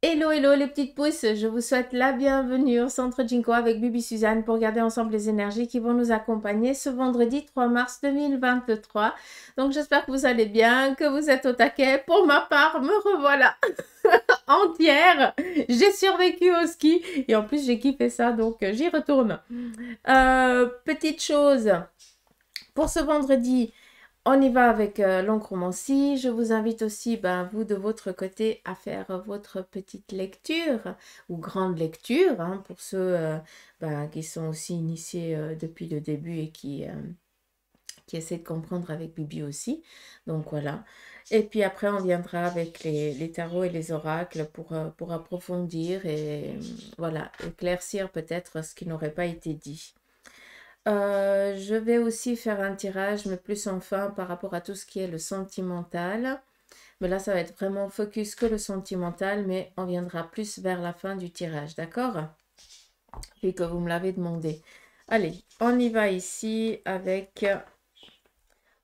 Hello, hello les petites pousses, je vous souhaite la bienvenue au Centre Jinko avec Bibi Suzanne pour regarder ensemble les énergies qui vont nous accompagner ce vendredi 3 mars 2023. Donc j'espère que vous allez bien, que vous êtes au taquet. Pour ma part, me revoilà entière. J'ai survécu au ski et en plus j'ai kiffé ça, donc j'y retourne. Petite chose, pour ce vendredi, on y va avec l'oncromancie. Je vous invite aussi, vous de votre côté, à faire votre petite lecture ou grande lecture, hein, pour ceux qui sont aussi initiés depuis le début et qui essaient de comprendre avec Bibi aussi. Donc voilà. Et puis après, on viendra avec les tarots et les oracles pour approfondir et voilà, éclaircir peut-être ce qui n'aurait pas été dit. Je vais aussi faire un tirage, mais plus en fin par rapport à tout ce qui est le sentimental. Mais là, ça va être vraiment focus que le sentimental, mais on viendra plus vers la fin du tirage, d'accord? Vu que vous me l'avez demandé. Allez, on y va ici avec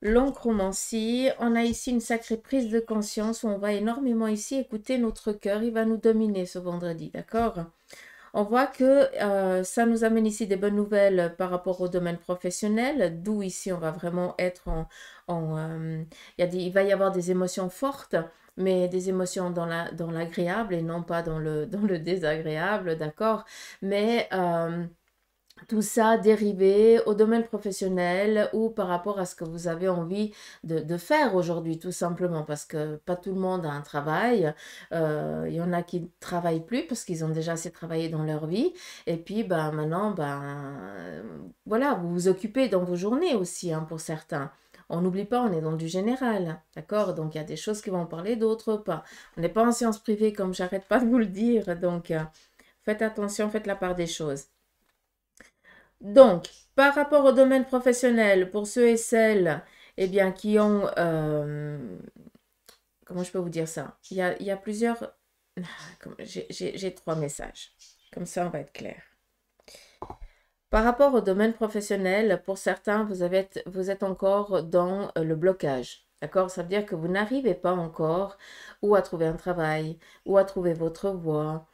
l'oncromancie. On a ici une sacrée prise de conscience où on va énormément ici écouter notre cœur. Il va nous dominer ce vendredi, d'accord? On voit que ça nous amène ici des bonnes nouvelles par rapport au domaine professionnel, d'où ici on va vraiment être il va y avoir des émotions fortes, mais des émotions dans l'agréable et non pas dans le désagréable, d'accord? Mais tout ça dérivé au domaine professionnel ou par rapport à ce que vous avez envie de faire aujourd'hui, tout simplement, parce que pas tout le monde a un travail. Il y en a qui ne travaillent plus parce qu'ils ont déjà assez travaillé dans leur vie. Et puis, maintenant, voilà, vous vous occupez dans vos journées aussi, hein, pour certains. On n'oublie pas, on est dans du général, d'accord? Donc, il y a des choses qui vont en parler, d'autres pas. On n'est pas en sciences privées, comme j'arrête pas de vous le dire. Donc, faites attention, faites la part des choses. Donc, par rapport au domaine professionnel, pour ceux et celles qui ont... comment je peux vous dire ça? Il y a plusieurs... J'ai trois messages. Comme ça, on va être clair. Par rapport au domaine professionnel, pour certains, vous êtes encore dans le blocage. D'accord? Ça veut dire que vous n'arrivez pas encore ou à trouver un travail, ou à trouver votre voie,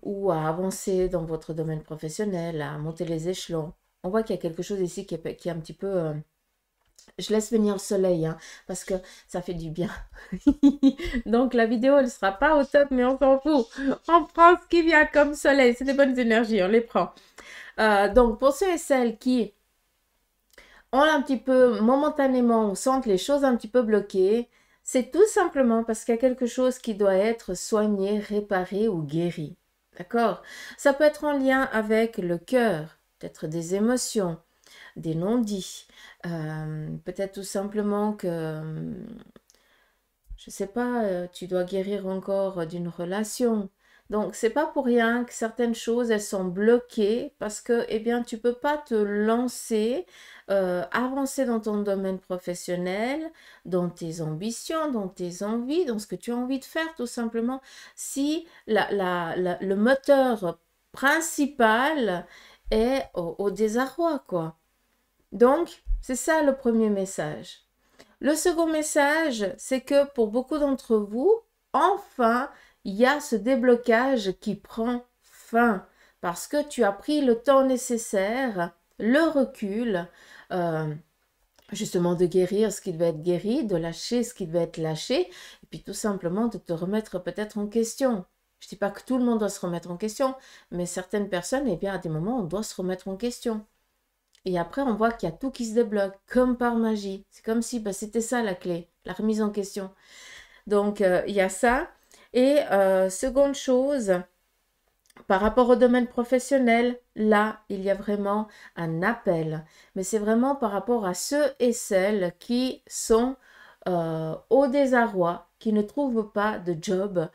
ou à avancer dans votre domaine professionnel, à monter les échelons. On voit qu'il y a quelque chose ici qui est un petit peu... je laisse venir le soleil, hein, parce que ça fait du bien. Donc la vidéo, elle ne sera pas au top, mais on s'en fout. On prend ce qui vient comme soleil. C'est des bonnes énergies, on les prend. Donc pour ceux et celles qui ont un petit peu, momentanément, sentent les choses un petit peu bloquées, c'est tout simplement parce qu'il y a quelque chose qui doit être soigné, réparé ou guéri. D'accord? Ça peut être en lien avec le cœur, peut-être des émotions, des non-dits. Peut-être tout simplement que, je sais pas, tu dois guérir encore d'une relation. Donc, c'est pas pour rien que certaines choses, elles sont bloquées parce que, tu peux pas te lancer, avancer dans ton domaine professionnel, dans tes ambitions, dans tes envies, dans ce que tu as envie de faire, tout simplement, si le moteur principal est au désarroi, quoi. Donc, c'est ça le premier message. Le second message, c'est que pour beaucoup d'entre vous, enfin, il y a ce déblocage qui prend fin parce que tu as pris le temps nécessaire, le recul, justement de guérir ce qui devait être guéri, de lâcher ce qui devait être lâché, et puis tout simplement de te remettre peut-être en question. Je ne dis pas que tout le monde doit se remettre en question, mais certaines personnes, à des moments, on doit se remettre en question. Et après, on voit qu'il y a tout qui se débloque, comme par magie. C'est comme si c'était ça la clé, la remise en question. Donc, il y a ça. Et seconde chose, par rapport au domaine professionnel, là, il y a vraiment un appel. Mais c'est vraiment par rapport à ceux et celles qui sont au désarroi, qui ne trouvent pas de job,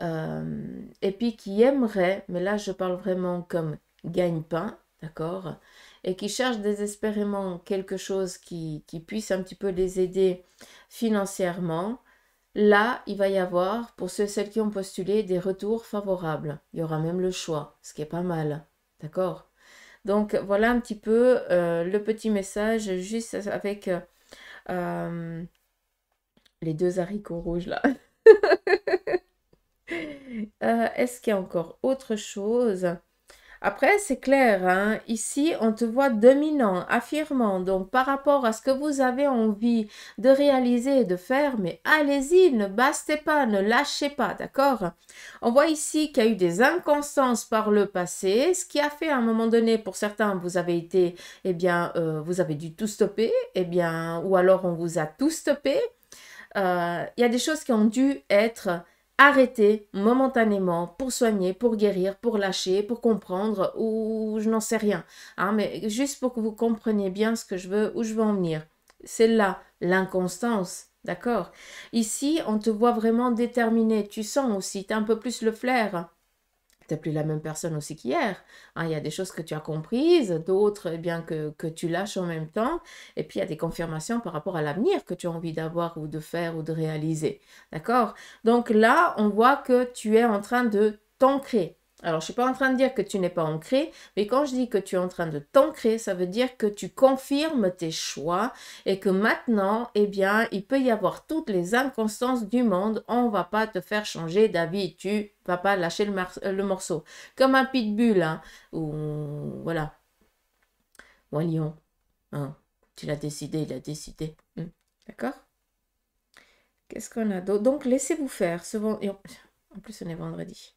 et puis qui aimeraient, mais là, je parle vraiment comme gagne-pain, d'accord? Et qui cherchent désespérément quelque chose qui puisse un petit peu les aider financièrement, là, il va y avoir, pour ceux et celles qui ont postulé, des retours favorables. Il y aura même le choix, ce qui est pas mal. D'accord? Donc, voilà un petit peu le petit message, juste avec les deux haricots rouges là. Est-ce qu'il y a encore autre chose? Après, c'est clair, hein, ici, on te voit dominant, affirmant. Donc, par rapport à ce que vous avez envie de réaliser et de faire, mais allez-y, ne bastez pas, ne lâchez pas, d'accord? On voit ici qu'il y a eu des inconstances par le passé, ce qui a fait à un moment donné, pour certains, vous avez été, eh bien, vous avez dû tout stopper, eh bien, ou alors on vous a tout stoppé. Il y a des choses qui ont dû être arrêtées momentanément pour soigner, pour guérir, pour lâcher, pour comprendre, ou je n'en sais rien. Hein, mais juste pour que vous compreniez bien ce que je veux, où je veux en venir. C'est là l'inconstance. D'accord? Ici, on te voit vraiment déterminé. Tu sens aussi, tu as un peu plus le flair. Tu n'es plus la même personne aussi qu'hier. Hein, il y a des choses que tu as comprises, d'autres eh bien, que tu lâches en même temps. Et puis, il y a des confirmations par rapport à l'avenir que tu as envie d'avoir ou de faire ou de réaliser. D'accord? Donc là, on voit que tu es en train de t'ancrer. Alors, je ne suis pas en train de dire que tu n'es pas ancré, mais quand je dis que tu es en train de t'ancrer, ça veut dire que tu confirmes tes choix et que maintenant, eh bien, il peut y avoir toutes les inconstances du monde. On ne va pas te faire changer d'avis. Tu vas pas lâcher le morceau. Comme un pitbull, hein, ou voilà, ou un lion. Hein. Tu l'as décidé, il a décidé. D'accord? Qu'est-ce qu'on a d'autre? Donc, laissez-vous faire. En plus, on est vendredi.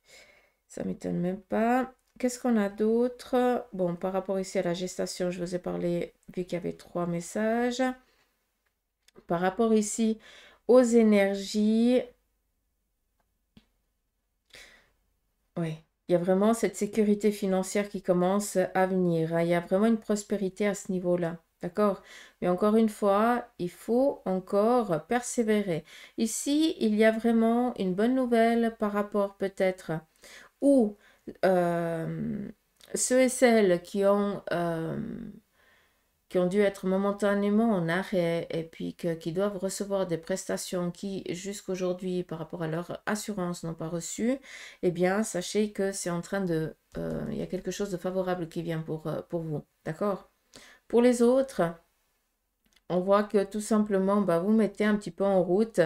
Ça ne m'étonne même pas. Qu'est-ce qu'on a d'autre? Bon, par rapport ici à la gestation, je vous ai parlé, vu qu'il y avait 3 messages. Par rapport ici aux énergies, oui, il y a vraiment cette sécurité financière qui commence à venir. Hein. Il y a vraiment une prospérité à ce niveau-là. D'accord? Mais encore une fois, il faut encore persévérer. Ici, il y a vraiment une bonne nouvelle par rapport peut-être où ceux et celles qui ont dû être momentanément en arrêt et puis qui doivent recevoir des prestations qui, jusqu'aujourd'hui, par rapport à leur assurance, n'ont pas reçu, eh bien, sachez que c'est en train de... il y a quelque chose de favorable qui vient pour vous. D'accord? Pour les autres, on voit que tout simplement, bah, vous mettez un petit peu en route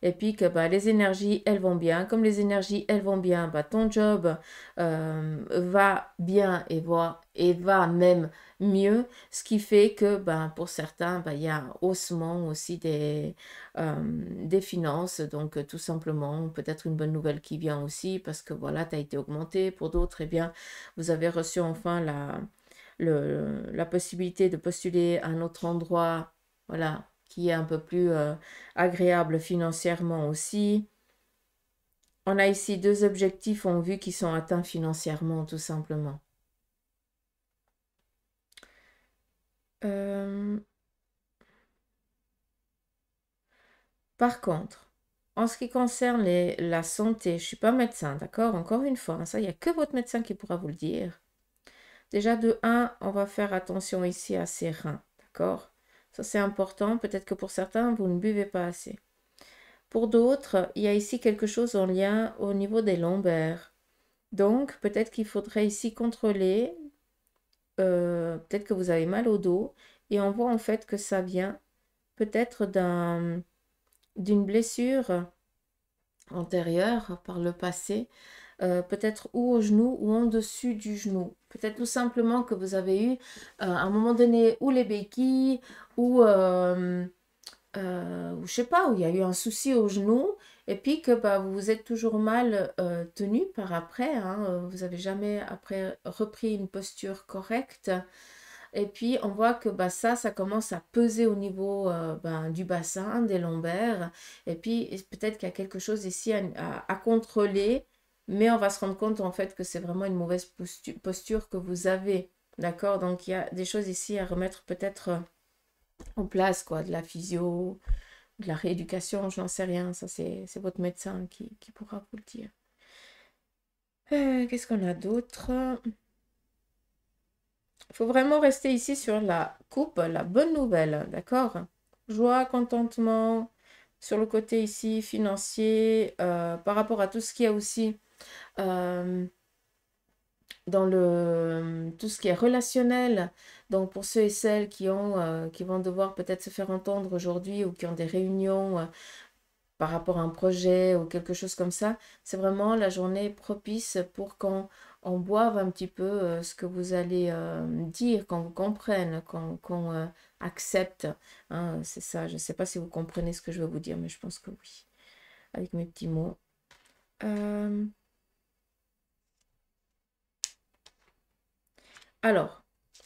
et puis que bah, les énergies, elles vont bien. Comme les énergies, elles vont bien, bah, ton job va bien et va même mieux. Ce qui fait que bah, pour certains, bah, il y a un haussement aussi des finances. Donc tout simplement, peut-être une bonne nouvelle qui vient aussi parce que voilà, tu as été augmenté. Pour d'autres, eh bien, vous avez reçu enfin la possibilité de postuler à un autre endroit, voilà, qui est un peu plus agréable financièrement aussi. On a ici 2 objectifs en vue qui sont atteints financièrement, tout simplement. Par contre, en ce qui concerne la santé, je ne suis pas médecin, d'accord? Encore une fois, hein, ça, il n'y a que votre médecin qui pourra vous le dire. Déjà, de 1, on va faire attention ici à ses reins, d'accord? Ça, c'est important. Peut-être que pour certains, vous ne buvez pas assez. Pour d'autres, il y a ici quelque chose en lien au niveau des lombaires. Donc, peut-être qu'il faudrait ici contrôler, peut-être que vous avez mal au dos, et on voit en fait que ça vient peut-être d'une blessure antérieure par le passé, peut-être ou au genou ou en dessus du genou. Peut-être tout simplement que vous avez eu à un moment donné ou les béquilles ou je sais pas, où il y a eu un souci au genou, et puis que bah, vous vous êtes toujours mal tenu par après, hein, vous n'avez jamais après repris une posture correcte, et puis on voit que bah, ça commence à peser au niveau ben, du bassin, des lombaires, et puis peut-être qu'il y a quelque chose ici à contrôler, mais on va se rendre compte en fait que c'est vraiment une mauvaise posture que vous avez, d'accord? Donc il y a des choses ici à remettre peut-être en place, quoi, de la physio, de la rééducation, je n'en sais rien, ça c'est votre médecin qui pourra vous le dire. Qu'est-ce qu'on a d'autre? Il faut vraiment rester ici sur la coupe, la bonne nouvelle, d'accord? Joie, contentement, sur le côté ici financier, par rapport à tout ce qu'il y a aussi euh, dans tout ce qui est relationnel. Donc pour ceux et celles qui vont devoir peut-être se faire entendre aujourd'hui ou qui ont des réunions par rapport à un projet ou quelque chose comme ça, c'est vraiment la journée propice pour qu'on boive un petit peu ce que vous allez dire, qu'on vous comprenne, qu'on accepte. Hein, c'est ça, je ne sais pas si vous comprenez ce que je veux vous dire, mais je pense que oui, avec mes petits mots. Alors,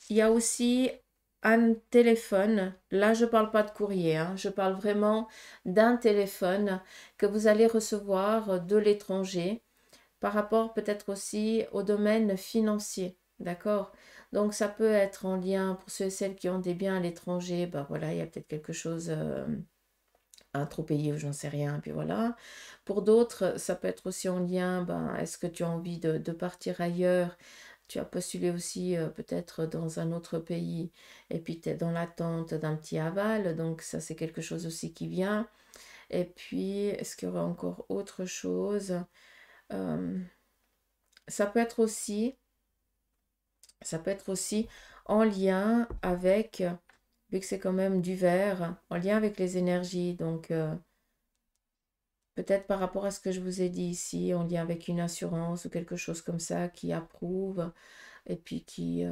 il y a aussi un téléphone. Là, je ne parle pas de courrier, hein, je parle vraiment d'un téléphone que vous allez recevoir de l'étranger par rapport peut-être aussi au domaine financier. D'accord? Donc, ça peut être en lien pour ceux et celles qui ont des biens à l'étranger. Ben voilà, il y a peut-être quelque chose à trop payer ou j'en sais rien. Puis voilà. Pour d'autres, ça peut être aussi en lien. Ben, est-ce que tu as envie de partir ailleurs? Tu as postulé aussi peut-être dans un autre pays et puis tu es dans l'attente d'un petit aval. Donc, ça, c'est quelque chose aussi qui vient. Et puis, est-ce qu'il y aura encore autre chose? Euh, ça peut être aussi, ça peut être aussi en lien avec, vu que c'est quand même du verre, en lien avec les énergies. Donc, peut-être par rapport à ce que je vous ai dit ici, en lien avec une assurance ou quelque chose comme ça qui approuve et puis qui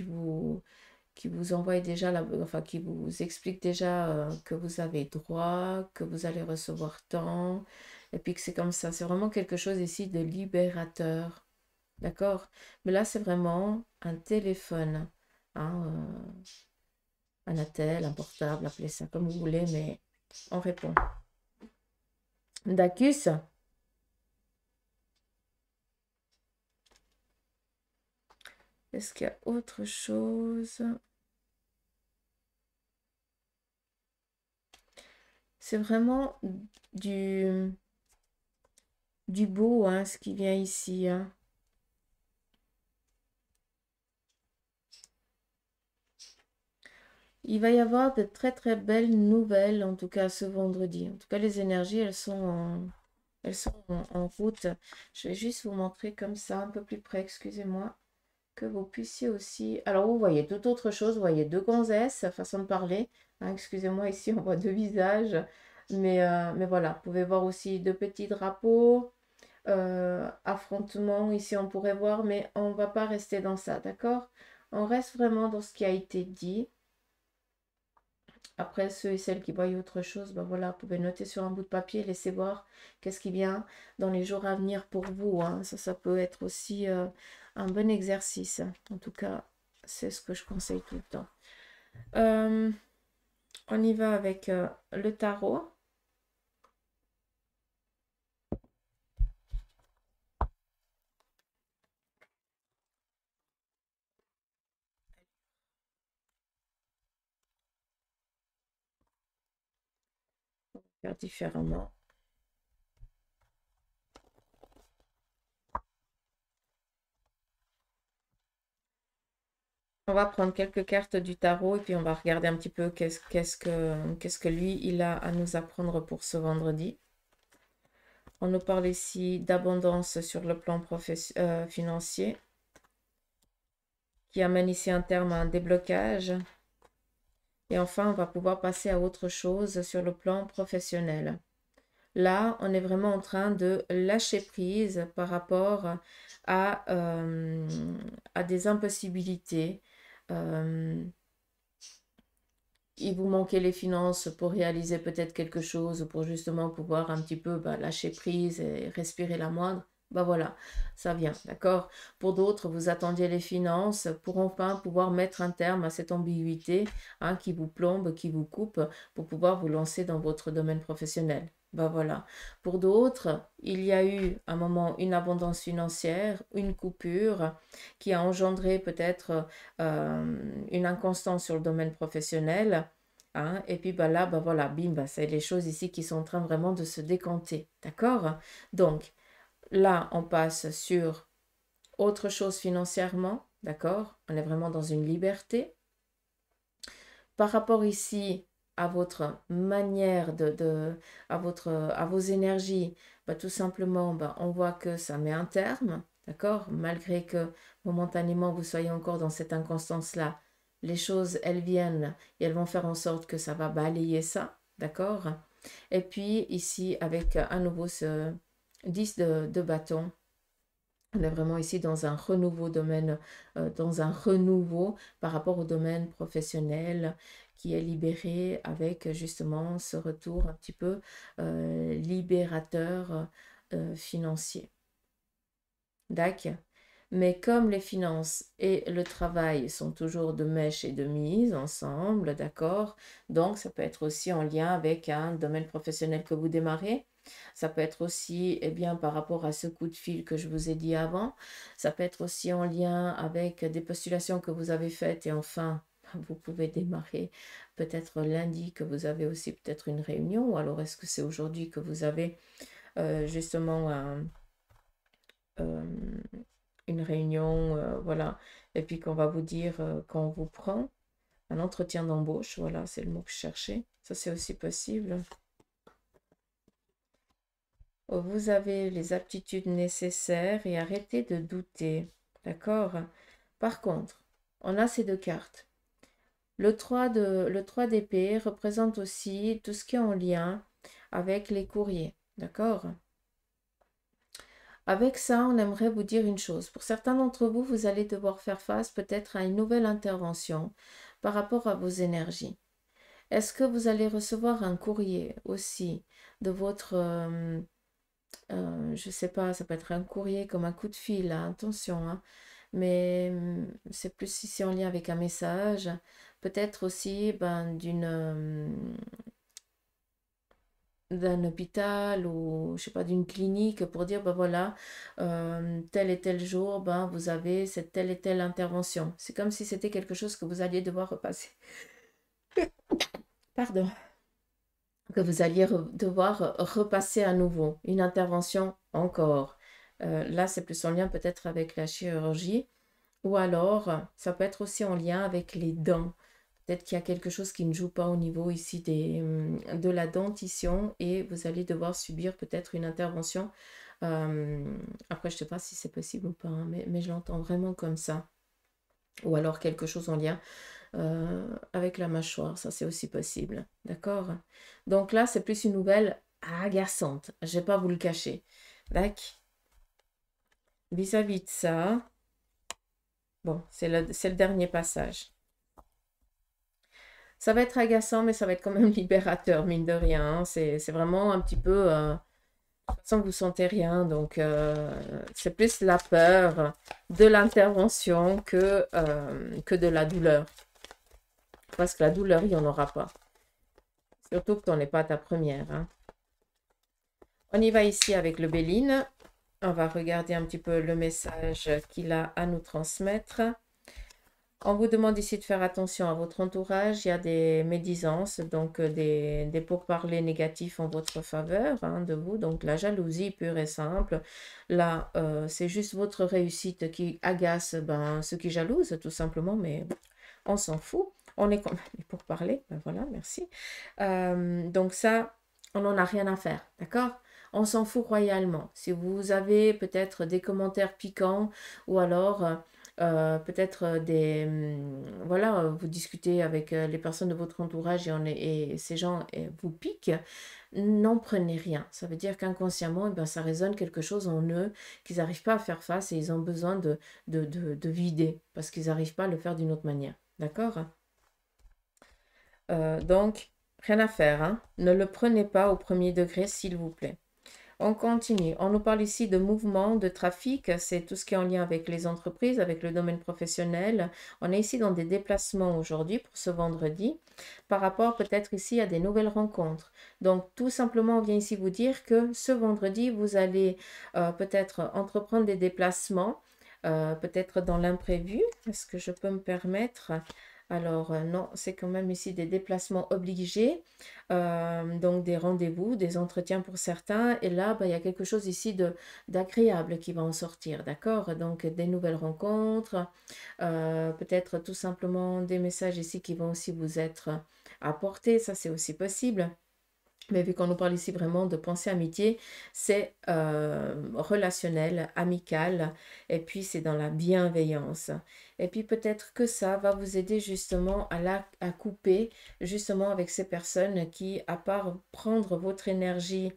vous envoie déjà, enfin qui vous explique déjà que vous avez droit, que vous allez recevoir tant, et puis que c'est comme ça. C'est vraiment quelque chose ici de libérateur. D'accord? Mais là, c'est vraiment un téléphone, hein, un attel, un portable, appelez ça comme vous voulez, mais on répond. Dacus, est-ce qu'il y a autre chose? C'est vraiment du, du beau, hein, ce qui vient ici, hein. Il va y avoir de très très belles nouvelles, en tout cas ce vendredi. En tout cas, les énergies, elles sont en route. Je vais juste vous montrer comme ça, un peu plus près, excusez-moi, que vous puissiez aussi... Alors, vous voyez toute autre chose, vous voyez deux gonzesses, façon de parler. Hein, excusez-moi, ici, on voit deux visages. Mais voilà, vous pouvez voir aussi deux petits drapeaux, affrontements, ici, on pourrait voir, mais on ne va pas rester dans ça, d'accord? On reste vraiment dans ce qui a été dit. Après, ceux et celles qui voient autre chose, ben voilà, vous pouvez noter sur un bout de papier, laissez voir qu'est-ce qui vient dans les jours à venir pour vous. Hein. Ça peut être aussi un bon exercice. En tout cas, c'est ce que je conseille tout le temps. On y va avec le tarot. Faire différemment. On va prendre quelques cartes du tarot et puis on va regarder un petit peu qu'est-ce que lui, il a à nous apprendre pour ce vendredi. On nous parle ici d'abondance sur le plan financier, qui amène ici un terme à un déblocage. Et enfin, on va pouvoir passer à autre chose sur le plan professionnel. Là, on est vraiment en train de lâcher prise par rapport à des impossibilités. Il vous manquait les finances pour réaliser peut-être quelque chose, pour justement pouvoir un petit peu lâcher prise et respirer la moindre. Ben voilà, ça vient, d'accord? Pour d'autres, vous attendiez les finances pour enfin pouvoir mettre un terme à cette ambiguïté hein, qui vous plombe, qui vous coupe, pour pouvoir vous lancer dans votre domaine professionnel. Ben voilà. Pour d'autres, il y a eu un moment une abondance financière, une coupure qui a engendré peut-être une inconstance sur le domaine professionnel. Hein, et puis là, voilà, bim, c'est les choses ici qui sont en train vraiment de se décanter. D'accord? Donc, là, on passe sur autre chose financièrement. D'accord? On est vraiment dans une liberté. Par rapport ici à votre manière à vos énergies, tout simplement, on voit que ça met un terme, d'accord? Malgré que momentanément vous soyez encore dans cette inconstance-là, les choses, elles viennent et elles vont faire en sorte que ça va balayer ça, d'accord? Et puis ici, avec à nouveau ce 10 de bâton, on est vraiment ici dans un renouveau domaine, dans un renouveau par rapport au domaine professionnel qui est libéré avec justement ce retour un petit peu libérateur financier. D'accord. Mais comme les finances et le travail sont toujours de mèche et de mise ensemble, d'accord? Donc, ça peut être aussi en lien avec un domaine professionnel que vous démarrez. Ça peut être aussi, eh bien, par rapport à ce coup de fil que je vous ai dit avant. Ça peut être aussi en lien avec des postulations que vous avez faites et enfin, vous pouvez démarrer peut-être lundi que vous avez aussi peut-être une réunion ou alors est-ce que c'est aujourd'hui que vous avez justement euh, une réunion, voilà, et puis qu'on va vous dire quand on vous prend, un entretien d'embauche, voilà, c'est le mot que je cherchais. Ça, c'est aussi possible. Vous avez les aptitudes nécessaires et arrêtez de douter, d'accord? Par contre, on a ces deux cartes. Le 3 d'épée représente aussi tout ce qui est en lien avec les courriers, d'accord? Avec ça, on aimerait vous dire une chose. Pour certains d'entre vous, vous allez devoir faire face peut-être à une nouvelle intervention par rapport à vos énergies. Est-ce que vous allez recevoir un courrier aussi de votre, je ne sais pas, ça peut être un courrier comme un coup de fil, hein, attention, hein, mais c'est plus ici en lien avec un message, peut-être aussi ben, d'un hôpital ou je sais pas d'une clinique pour dire ben voilà tel et tel jour ben vous avez cette telle et telle intervention. C'est comme si c'était quelque chose que vous alliez devoir repasser. Pardon. Que vous alliez devoir repasser à nouveau une intervention encore. Là c'est plus en lien peut-être avec la chirurgie ou alors ça peut être aussi en lien avec les dents. Peut-être qu'il y a quelque chose qui ne joue pas au niveau ici de la dentition et vous allez devoir subir peut-être une intervention. Après, je ne sais pas si c'est possible ou pas, hein, mais je l'entends vraiment comme ça. Ou alors quelque chose en lien avec la mâchoire, ça c'est aussi possible. D'accord? Donc là, c'est plus une nouvelle agaçante. Je ne vais pas vous le cacher. D'accord? Vis-à-vis de ça, bon, c'est le dernier passage. Ça va être agaçant, mais ça va être quand même libérateur, mine de rien, hein. C'est vraiment un petit peu... de toute façon, vous sentez rien, donc c'est plus la peur de l'intervention que de la douleur. Parce que la douleur, il n'y en aura pas. Surtout que tu n'en es pas ta première, hein. On y va ici avec le Béline. On va regarder un petit peu le message qu'il a à nous transmettre. On vous demande ici de faire attention à votre entourage. Il y a des médisances, donc des pourparlers négatifs en votre faveur, hein, de vous. Donc la jalousie pure et simple. Là, c'est juste votre réussite qui agace ceux qui jalousent, tout simplement, mais on s'en fout. On est quand même pour parler. Ben voilà, merci. Donc ça, on n'en a rien à faire, d'accord? On s'en fout royalement. Si vous avez peut-être des commentaires piquants ou alors peut-être voilà, vous discutez avec les personnes de votre entourage et ces gens vous piquent, n'en prenez rien. Ça veut dire qu'inconsciemment, ça résonne quelque chose en eux qu'ils n'arrivent pas à faire face et ils ont besoin de vider parce qu'ils n'arrivent pas à le faire d'une autre manière. D'accord? Donc, rien à faire, hein. Ne le prenez pas au premier degré, s'il vous plaît. On continue. On nous parle ici de mouvement, de trafic. C'est tout ce qui est en lien avec les entreprises, avec le domaine professionnel. On est ici dans des déplacements aujourd'hui pour ce vendredi. Par rapport peut-être ici à des nouvelles rencontres. Donc tout simplement, on vient ici vous dire que ce vendredi, vous allez peut-être entreprendre des déplacements, peut-être dans l'imprévu. Est-ce que je peux me permettre? Alors, non, c'est quand même ici des déplacements obligés, donc des rendez-vous, des entretiens pour certains. Et là, il y a quelque chose ici d'agréable qui va en sortir, d'accord? Donc, des nouvelles rencontres, peut-être tout simplement des messages ici qui vont aussi vous être apportés, ça c'est aussi possible. Mais vu qu'on nous parle ici vraiment de pensée amitié, c'est relationnel, amical, et puis c'est dans la bienveillance. Et puis peut-être que ça va vous aider justement à couper justement avec ces personnes qui, à part prendre votre énergie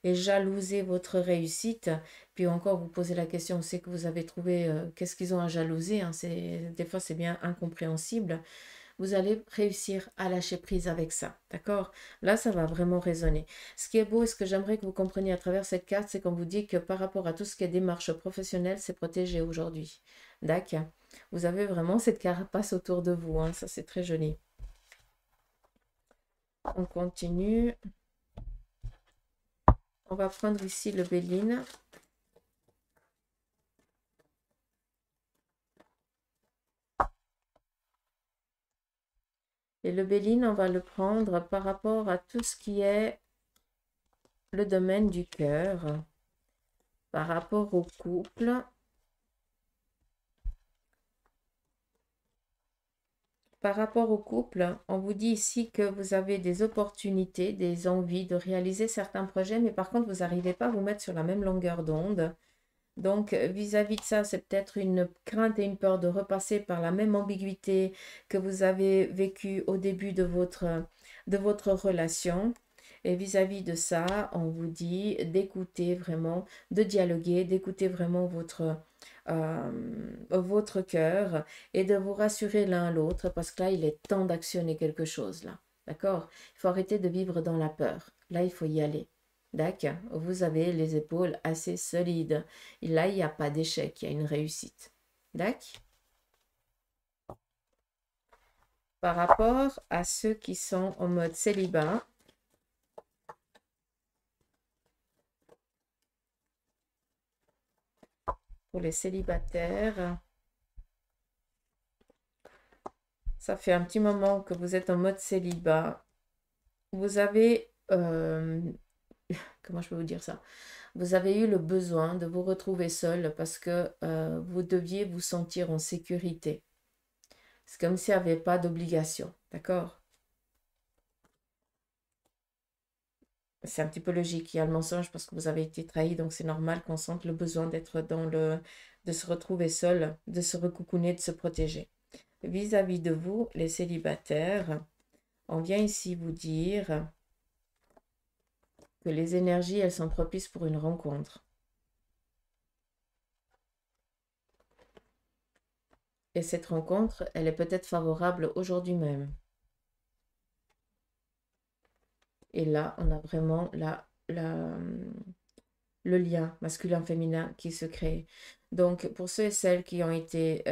et jalouser votre réussite, puis encore vous posez la question, c'est que vous avez trouvé, qu'est-ce qu'ils ont à jalouser, hein, des fois c'est bien incompréhensible, vous allez réussir à lâcher prise avec ça. D'accord? Là, ça va vraiment résonner. Ce qui est beau et ce que j'aimerais que vous compreniez à travers cette carte, c'est qu'on vous dit que par rapport à tout ce qui est démarche professionnelle, c'est protégé aujourd'hui. D'accord? Vous avez vraiment cette carapace autour de vous. Hein. Ça, c'est très joli. On continue. On va prendre ici le Béline. Et le Béline, on va le prendre par rapport à tout ce qui est le domaine du cœur, par rapport au couple. Par rapport au couple, on vous dit ici que vous avez des opportunités, des envies de réaliser certains projets, mais par contre, vous n'arrivez pas à vous mettre sur la même longueur d'onde. Donc, vis-à-vis de ça, c'est peut-être une crainte et une peur de repasser par la même ambiguïté que vous avez vécue au début de votre relation. Et vis-à-vis de ça, on vous dit d'écouter vraiment, de dialoguer, d'écouter vraiment votre cœur et de vous rassurer l'un l'autre parce que là, il est temps d'actionner quelque chose là. D'accord? Il faut arrêter de vivre dans la peur. Là, il faut y aller. D'accord? Vous avez les épaules assez solides. Et là, il n'y a pas d'échec, il y a une réussite. D'accord? Par rapport à ceux qui sont en mode célibat, pour les célibataires, ça fait un petit moment que vous êtes en mode célibat. Vous avez, comment je peux vous dire ça? Vous avez eu le besoin de vous retrouver seul parce que vous deviez vous sentir en sécurité. C'est comme s'il n'y avait pas d'obligation, d'accord? C'est un petit peu logique, il y a le mensonge parce que vous avez été trahi, donc c'est normal qu'on sente le besoin d'être de se retrouver seul, de se recoucouner, de se protéger. Vis-à-vis de vous, les célibataires, on vient ici vous dire que les énergies, elles sont propices pour une rencontre. Et cette rencontre, elle est peut-être favorable aujourd'hui même. Et là, on a vraiment le lien masculin-féminin qui se crée. Donc, pour ceux et celles qui ont été,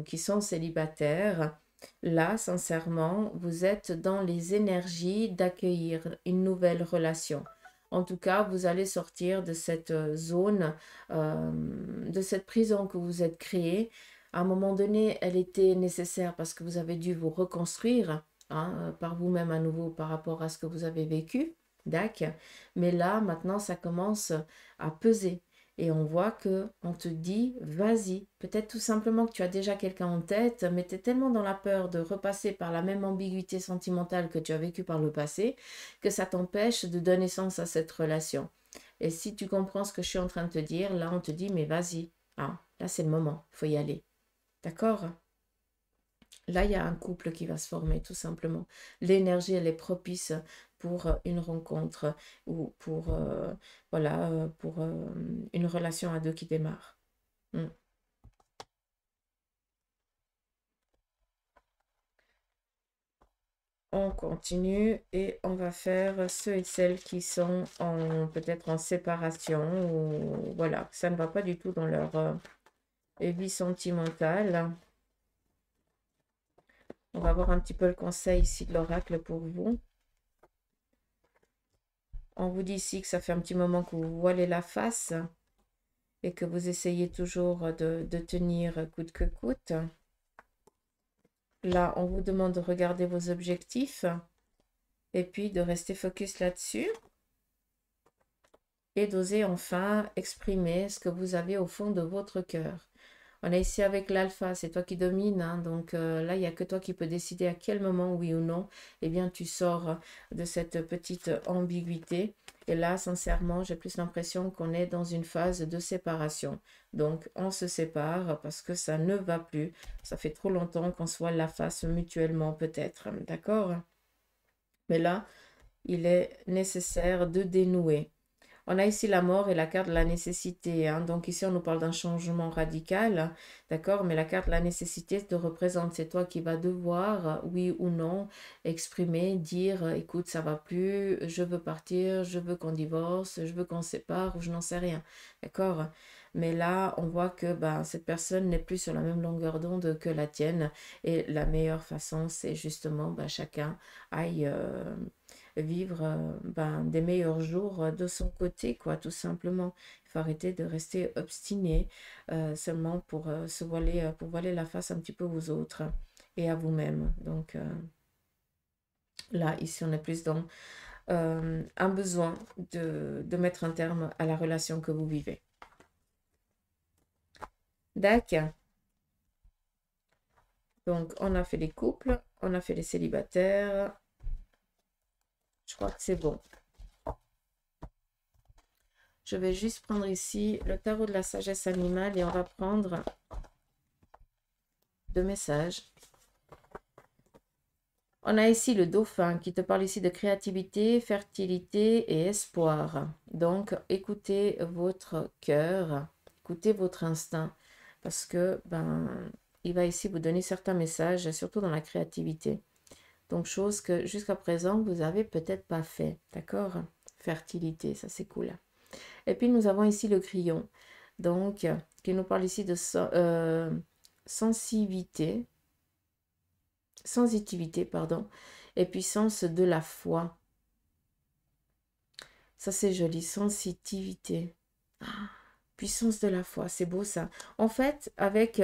qui sont célibataires, là, sincèrement, vous êtes dans les énergies d'accueillir une nouvelle relation. En tout cas, vous allez sortir de cette zone, de cette prison que vous êtes créée. À un moment donné, elle était nécessaire parce que vous avez dû vous reconstruire hein, par vous-même à nouveau par rapport à ce que vous avez vécu. D'accord? Mais là, maintenant, ça commence à peser. Et on voit que on te dit, vas-y. Peut-être tout simplement que tu as déjà quelqu'un en tête, mais tu es tellement dans la peur de repasser par la même ambiguïté sentimentale que tu as vécue par le passé, que ça t'empêche de donner sens à cette relation. Et si tu comprends ce que je suis en train de te dire, là, on te dit, mais vas-y. Ah, là, c'est le moment. Il faut y aller. D'accord? Là, il y a un couple qui va se former, tout simplement. L'énergie, elle est propice pour une rencontre ou pour, voilà, pour une relation à deux qui démarre. Mm. On continue et on va faire ceux et celles qui sont peut-être en séparation ou voilà, ça ne va pas du tout dans leur vie sentimentale. On va voir un petit peu le conseil ici de l'oracle pour vous. On vous dit ici que ça fait un petit moment que vous voilez la face et que vous essayez toujours de tenir coûte que coûte. Là, on vous demande de regarder vos objectifs et puis de rester focus là-dessus et d'oser enfin exprimer ce que vous avez au fond de votre cœur. On est ici avec l'alpha, c'est toi qui domines, hein, donc là, il n'y a que toi qui peux décider à quel moment, oui ou non, eh bien, tu sors de cette petite ambiguïté. Et là, sincèrement, j'ai plus l'impression qu'on est dans une phase de séparation. Donc, on se sépare parce que ça ne va plus. Ça fait trop longtemps qu'on soit la face mutuellement, peut-être, d'accord? Mais là, il est nécessaire de dénouer. On a ici la mort et la carte de la nécessité, hein. Donc ici, on nous parle d'un changement radical, d'accord? Mais la carte de la nécessité te représente, c'est toi qui vas devoir, oui ou non, exprimer, dire, écoute, ça va plus, je veux partir, je veux qu'on divorce, je veux qu'on se sépare, ou je n'en sais rien, d'accord? Mais là, on voit que ben, cette personne n'est plus sur la même longueur d'onde que la tienne. Et la meilleure façon, c'est justement ben, chacun aille vivre ben, des meilleurs jours de son côté, quoi, tout simplement. Il faut arrêter de rester obstiné seulement pour voiler la face un petit peu aux autres et à vous-même. Donc là, ici, on est plus dans un besoin de mettre un terme à la relation que vous vivez. D'accord. Donc, on a fait les couples, on a fait les célibataires. Je crois que c'est bon. Je vais juste prendre ici le tarot de la sagesse animale et on va prendre 2 messages. On a ici le dauphin qui te parle ici de créativité, fertilité et espoir. Donc, écoutez votre cœur, écoutez votre instinct parce que ben, il va ici vous donner certains messages, surtout dans la créativité. Donc, chose que jusqu'à présent, vous n'avez peut-être pas fait. D'accord? Fertilité, ça c'est cool. Et puis, nous avons ici le grillon. Donc, qui nous parle ici de sensibilité, sensitivité, pardon, et puissance de la foi. Ça, c'est joli, sensitivité. Ah, puissance de la foi, c'est beau ça. En fait, avec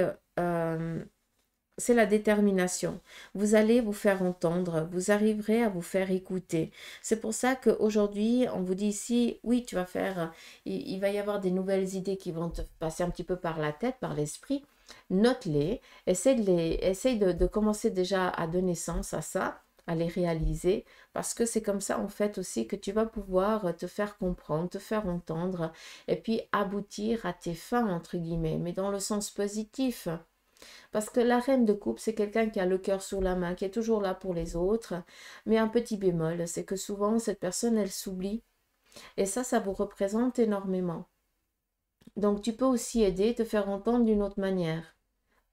c'est la détermination. Vous allez vous faire entendre, vous arriverez à vous faire écouter. C'est pour ça qu'aujourd'hui, on vous dit ici, oui, tu vas faire, il va y avoir des nouvelles idées qui vont te passer un petit peu par la tête, par l'esprit. Note-les, essaye de commencer déjà à donner sens à ça, à les réaliser, parce que c'est comme ça en fait aussi que tu vas pouvoir te faire comprendre, te faire entendre, et puis aboutir à tes fins, entre guillemets, mais dans le sens positif. Parce que la reine de coupe, c'est quelqu'un qui a le cœur sur la main, qui est toujours là pour les autres. Mais un petit bémol, c'est que souvent, cette personne, elle s'oublie. Et ça vous représente énormément. Donc, tu peux aussi aider, te faire entendre d'une autre manière,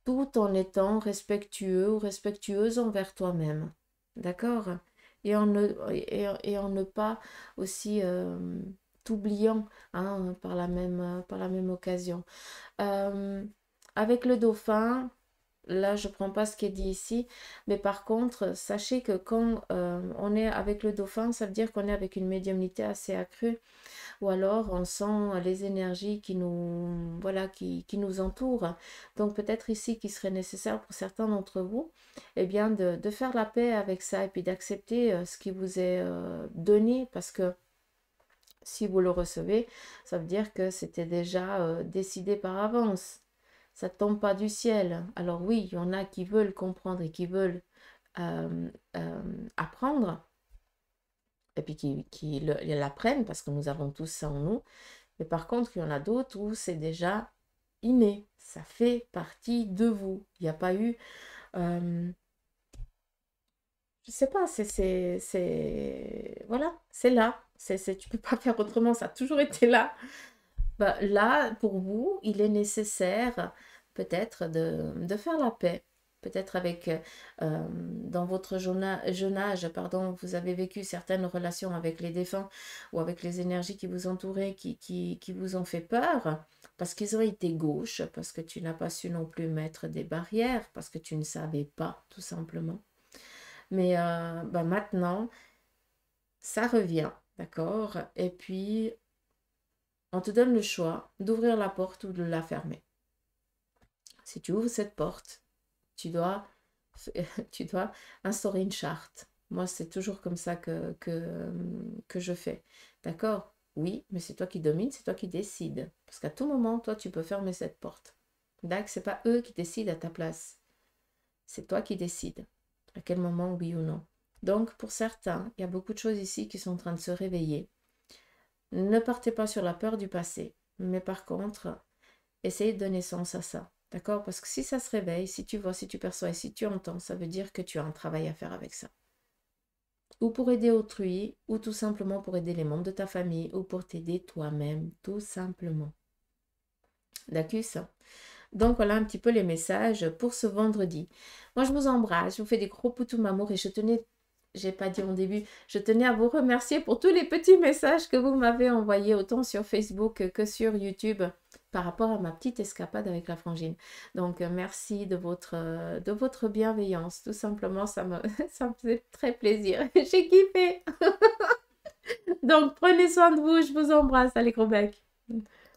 tout en étant respectueux ou respectueuse envers toi-même. D'accord? Et en ne pas aussi t'oubliant hein, par la même occasion. Euh, avec le dauphin, là, je ne prends pas ce qui est dit ici, mais par contre, sachez que quand on est avec le dauphin, ça veut dire qu'on est avec une médiumnité assez accrue, ou alors on sent les énergies qui nous, voilà, qui nous entourent. Donc peut-être ici qu'il serait nécessaire pour certains d'entre vous, eh bien, de faire la paix avec ça et puis d'accepter ce qui vous est donné, parce que si vous le recevez, ça veut dire que c'était déjà décidé par avance. Ça ne tombe pas du ciel. Alors oui, il y en a qui veulent comprendre et qui veulent euh, apprendre, et puis qui l'apprennent parce que nous avons tous ça en nous. Mais par contre, il y en a d'autres où c'est déjà inné. Ça fait partie de vous. Il n'y a pas eu... je sais pas, voilà, c'est là. Tu peux pas faire autrement, ça a toujours été là. Bah, là, pour vous, il est nécessaire peut-être de faire la paix. Peut-être avec, dans votre jeune âge, pardon, vous avez vécu certaines relations avec les défunts ou avec les énergies qui vous entouraient, qui vous ont fait peur, parce qu'ils ont été gauches, parce que tu n'as pas su non plus mettre des barrières, parce que tu ne savais pas, tout simplement. Mais bah, maintenant, ça revient, d'accord? Et puis, on te donne le choix d'ouvrir la porte ou de la fermer. Si tu ouvres cette porte, tu dois, tu dois instaurer une charte. Moi, c'est toujours comme ça que je fais. D'accord? Oui, mais c'est toi qui domines, c'est toi qui décides. Parce qu'à tout moment, toi, tu peux fermer cette porte. D'accord? C'est pas eux qui décident à ta place. C'est toi qui décides. À quel moment, oui ou non. Donc, pour certains, il y a beaucoup de choses ici qui sont en train de se réveiller. Ne partez pas sur la peur du passé. Mais par contre, essayez de donner sens à ça. D'accord? Parce que si ça se réveille, si tu vois, si tu perçois et si tu entends, ça veut dire que tu as un travail à faire avec ça. Ou pour aider autrui, ou tout simplement pour aider les membres de ta famille, ou pour t'aider toi-même, tout simplement. D'accord? Donc voilà un petit peu les messages pour ce vendredi. Moi, je vous embrasse, je vous fais des gros poutous m'amour et je tenais, j'ai pas dit au début, je tenais à vous remercier pour tous les petits messages que vous m'avez envoyés autant sur Facebook que sur YouTube par rapport à ma petite escapade avec la frangine. Donc merci de votre bienveillance. Tout simplement, ça me faisait très plaisir. J'ai kiffé. Donc prenez soin de vous, je vous embrasse. Allez, gros bec.